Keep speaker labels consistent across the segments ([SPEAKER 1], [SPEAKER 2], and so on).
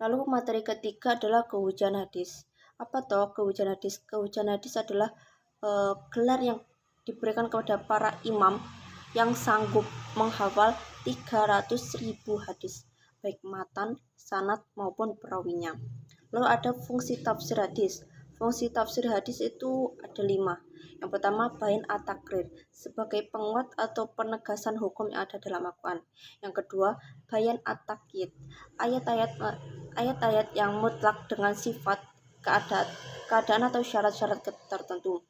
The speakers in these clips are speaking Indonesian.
[SPEAKER 1] Lalu materi ketiga adalah kehujanan hadis. Apa toh kehujanan hadis? Kehujanan hadis adalah gelar yang diberikan kepada para imam yang sanggup menghafal 300.000 hadis, baik matan, sanad maupun perawinya. Lalu ada fungsi tafsir hadis. Fungsi tafsir hadis itu ada 5. Yang pertama, bayan at-takrir, sebagai penguat atau penegasan hukum yang ada dalam Al-Quran. Yang kedua, bayan at-takyid, ayat-ayat yang mutlak dengan sifat keadaan atau syarat-syarat tertentu.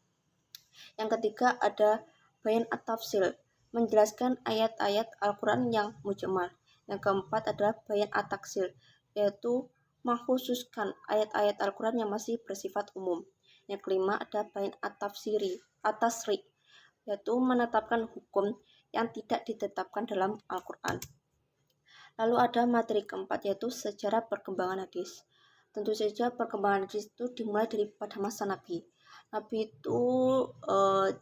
[SPEAKER 1] Yang ketiga, ada bayan at-tafsil, menjelaskan ayat-ayat Al-Quran yang mujmal. Yang keempat adalah bayan at-taksil, yaitu mengkhususkan ayat-ayat Al-Quran yang masih bersifat umum. Yang kelima ada bayan at-tasri, yaitu menetapkan hukum yang tidak ditetapkan dalam Al-Quran. Lalu ada materi keempat, yaitu sejarah perkembangan hadis. Tentu saja perkembangan hadis itu dimulai pada masa Nabi. Nabi itu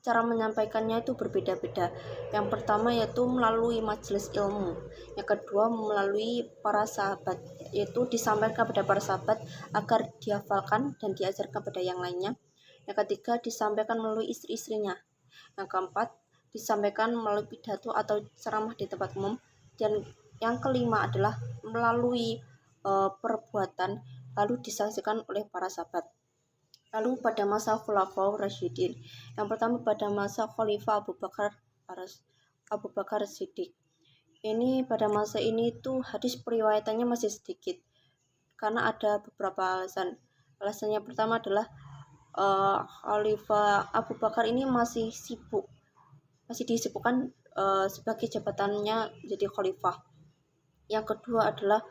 [SPEAKER 1] cara menyampaikannya itu berbeda-beda. Yang pertama yaitu melalui majelis ilmu. Yang kedua melalui para sahabat, yaitu disampaikan kepada para sahabat agar dihafalkan dan diajarkan kepada yang lainnya. Yang ketiga disampaikan melalui istri-istrinya. Yang keempat disampaikan melalui pidato atau ceramah di tempat umum. Dan yang kelima adalah melalui perbuatan, lalu disaksikan oleh para sahabat. Lalu pada masa Khulafaur Rasyidin, yang pertama pada masa Khalifah Abu Bakar Siddiq. Ini pada masa ini tuh hadis periwayatannya masih sedikit karena ada beberapa alasan. Alasannya pertama adalah Khalifah Abu Bakar ini masih disibukkan sebagai jabatannya jadi khalifah. Yang kedua adalah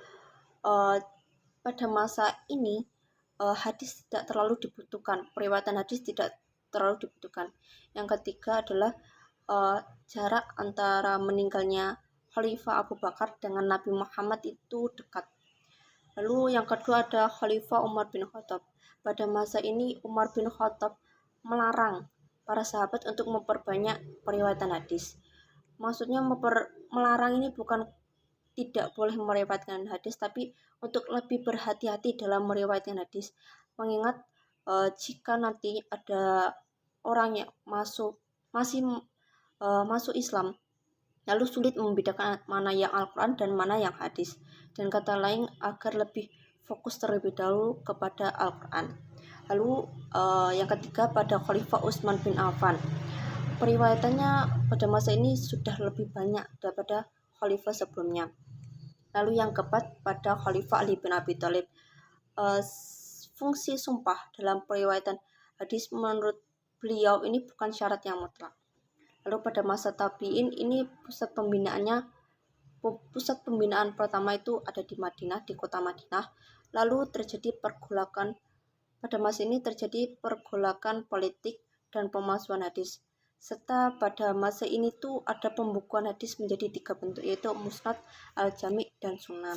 [SPEAKER 1] pada masa ini hadis tidak terlalu dibutuhkan, periwayatan hadis tidak terlalu dibutuhkan. Yang ketiga adalah jarak antara meninggalnya Khalifah Abu Bakar dengan Nabi Muhammad itu dekat. Lalu yang kedua ada Khalifah Umar bin Khattab. Pada masa ini Umar bin Khattab melarang para sahabat untuk memperbanyak periwayatan hadis. Maksudnya melarang ini bukan tidak boleh meriwayatkan hadis, tapi untuk lebih berhati-hati dalam meriwayatkan hadis, mengingat jika nanti ada orang yang masuk Islam lalu sulit membedakan mana yang Al-Quran dan mana yang hadis, dan kata lain agar lebih fokus terlebih dahulu kepada Al-Quran. Lalu yang ketiga pada Khalifah Utsman bin Affan, periwayatannya pada masa ini sudah lebih banyak daripada khalifah sebelumnya. Lalu yang keempat pada Khalifah Ali bin Abi Thalib, fungsi sumpah dalam periwayatan hadis menurut beliau ini bukan syarat yang mutlak. Lalu pada masa tabi'in ini pusat pembinaan pertama itu ada di Madinah, di kota Madinah. Lalu terjadi pergolakan, pada masa ini terjadi pergolakan politik dan pemalsuan hadis. Serta pada masa ini tuh ada pembukuan hadis menjadi 3 bentuk, yaitu musnad, al-jami, dan sunan.